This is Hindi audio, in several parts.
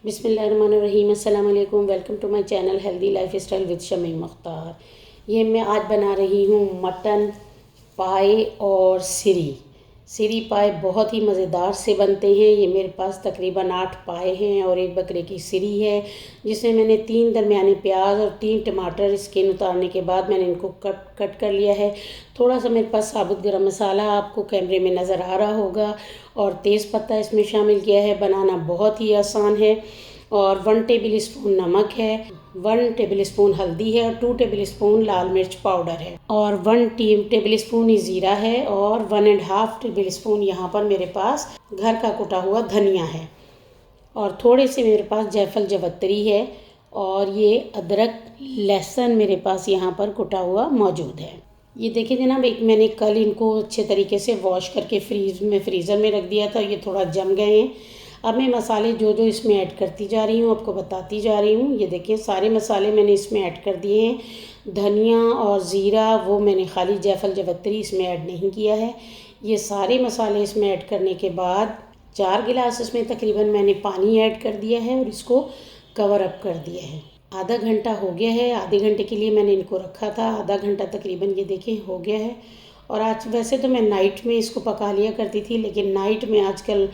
बिस्मिल्लाहिर्रहमानिर्रहीम। अस्सलाम वालेकुम। Welcome to my channel healthy lifestyle with Shami Mukhtar. ये मैं आज बना रही हूँ मटन पाए और सिरी पाए बहुत ही मज़ेदार से बनते हैं। ये मेरे पास तकरीबन 8 पाए हैं और एक बकरे की सिरी है, जिसमें मैंने 3 दरमियाने प्याज और 3 टमाटर स्किन उतारने के बाद मैंने इनको कट कर लिया है। थोड़ा सा मेरे पास साबुत गरम मसाला आपको कैमरे में नज़र आ रहा होगा और तेज़पत्ता इसमें शामिल किया है। बनाना बहुत ही आसान है। और 1 टेबल स्पून नमक है, 1 टेबल स्पून हल्दी है और 2 टेबल स्पून लाल मिर्च पाउडर है और 1 टेबल स्पून ही ज़ीरा है और 1.5 टेबल स्पून यहाँ पर मेरे पास घर का कुटा हुआ धनिया है और थोड़े से मेरे पास जायफल जवत्री है और ये अदरक लहसुन मेरे पास यहाँ पर कुटा हुआ मौजूद है। ये देखिए जनाब, एक मैंने कल इनको अच्छे तरीके से वॉश करके फ्रीज़र में रख दिया था। ये थोड़ा जम गए हैं। अब मैं मसाले जो जो इसमें ऐड करती जा रही हूँ आपको बताती जा रही हूँ। ये देखिए सारे मसाले मैंने इसमें ऐड कर दिए हैं। धनिया और ज़ीरा वो मैंने खाली जायफल जवत्री इसमें ऐड नहीं किया है। ये सारे मसाले इसमें ऐड करने के बाद 4 गिलास इसमें तकरीबन मैंने पानी ऐड कर दिया है और इसको कवर अप कर दिया है। आधा घंटा हो गया है। आधे घंटे के लिए मैंने इनको रखा था। आधा घंटा तकरीबन ये देखें हो गया है। और आज वैसे तो मैं नाइट में इसको पका लिया करती थी, लेकिन नाइट में आजकल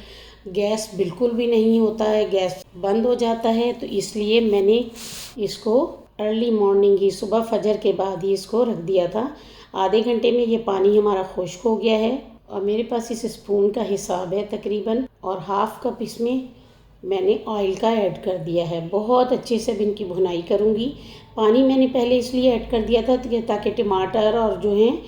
गैस बिल्कुल भी नहीं होता है, गैस बंद हो जाता है, तो इसलिए मैंने इसको अर्ली मॉर्निंग ही सुबह फजर के बाद ही इसको रख दिया था। आधे घंटे में ये पानी हमारा खुश्क हो गया है और मेरे पास इस स्पून का हिसाब है तकरीबन, और 1/2 कप इसमें मैंने ऑयल का ऐड कर दिया है। बहुत अच्छे से अब इनकी भुनाई करूँगी। पानी मैंने पहले इसलिए ऐड कर दिया था ताकि टमाटर और जो हैं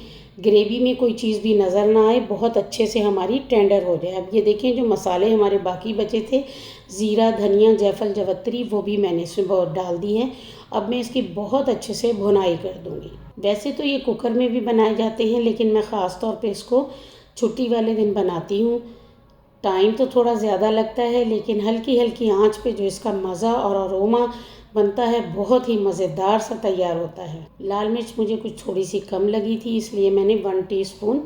ग्रेवी में कोई चीज़ भी नज़र ना आए, बहुत अच्छे से हमारी टेंडर हो जाए। अब ये देखें जो मसाले हमारे बाकी बचे थे, ज़ीरा धनिया जायफल जवत्री, वो भी मैंने इसमें बहुत डाल दी है। अब मैं इसकी बहुत अच्छे से भुनाई कर दूँगी। वैसे तो ये कुकर में भी बनाए जाते हैं, लेकिन मैं ख़ास तौर पे इसको छुट्टी वाले दिन बनाती हूँ। टाइम तो थोड़ा ज़्यादा लगता है, लेकिन हल्की हल्की आंच पे जो इसका मज़ा और अरोमा बनता है बहुत ही मज़ेदार सा तैयार होता है। लाल मिर्च मुझे कुछ थोड़ी सी कम लगी थी, इसलिए मैंने 1 टीस्पून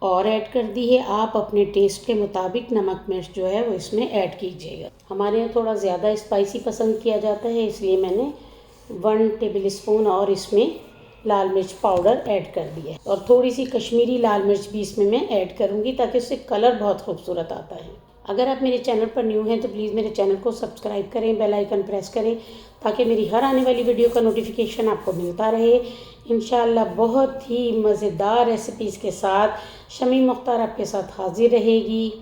और ऐड कर दी है। आप अपने टेस्ट के मुताबिक नमक मिर्च जो है वो इसमें ऐड कीजिएगा। हमारे यहाँ थोड़ा ज़्यादा स्पाइसी पसंद किया जाता है, इसलिए मैंने 1 टेबल स्पून और इसमें लाल मिर्च पाउडर ऐड कर दिया है और थोड़ी सी कश्मीरी लाल मिर्च भी इसमें मैं ऐड करूँगी ताकि उससे कलर बहुत खूबसूरत आता है। अगर आप मेरे चैनल पर न्यू हैं तो प्लीज़ मेरे चैनल को सब्सक्राइब करें, बेल आइकन प्रेस करें ताकि मेरी हर आने वाली वीडियो का नोटिफिकेशन आपको मिलता रहे। इंशाअल्लाह बहुत ही मज़ेदार रेसिपीज़ के साथ शमी मुख्तार आपके साथ हाजिर रहेगी।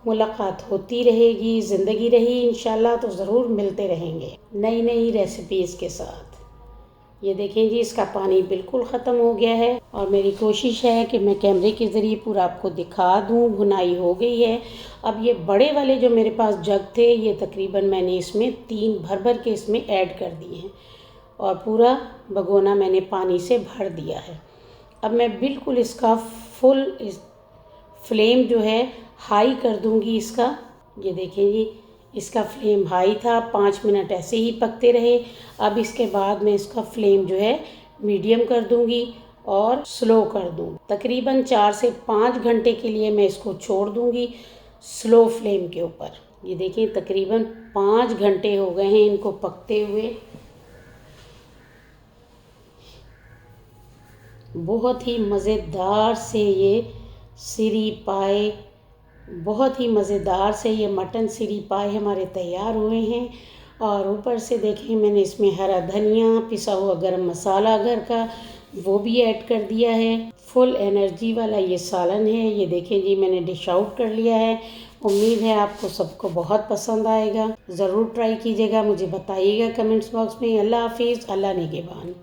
मुलाकात होती रहेगी, ज़िंदगी रही इंशाअल्लाह तो ज़रूर मिलते रहेंगे नई नई रेसिपीज़ के साथ। ये देखें जी, इसका पानी बिल्कुल ख़त्म हो गया है और मेरी कोशिश है कि मैं कैमरे के ज़रिए पूरा आपको दिखा दूँ। भुनाई हो गई है। अब ये बड़े वाले जो मेरे पास जग थे, ये तकरीबन मैंने इसमें 3 भर के इसमें ऐड कर दिए हैं और पूरा भगोना मैंने पानी से भर दिया है। अब मैं बिल्कुल इसका फुल फ्लेम जो है हाई कर दूँगी इसका। ये देखें जी, इसका फ्लेम हाई था, 5 मिनट ऐसे ही पकते रहे। अब इसके बाद मैं इसका फ्लेम जो है मीडियम कर दूंगी और स्लो कर दूँ। तकरीबन 4 से 5 घंटे के लिए मैं इसको छोड़ दूंगी स्लो फ्लेम के ऊपर। ये देखिए तकरीबन 5 घंटे हो गए हैं इनको पकते हुए। बहुत ही मज़ेदार से ये सिरी पाए, बहुत ही मज़ेदार से ये मटन सिरी पाए हमारे तैयार हुए हैं। और ऊपर से देखें मैंने इसमें हरा धनिया, पिसा हुआ गरम मसाला घर का वो भी ऐड कर दिया है। फुल एनर्जी वाला ये सालन है। ये देखें जी, मैंने डिश आउट कर लिया है। उम्मीद है आपको सबको बहुत पसंद आएगा। ज़रूर ट्राई कीजिएगा, मुझे बताइएगा कमेंट्स बॉक्स में। अल्लाह हाफिज़, अल्लाह निगहबान।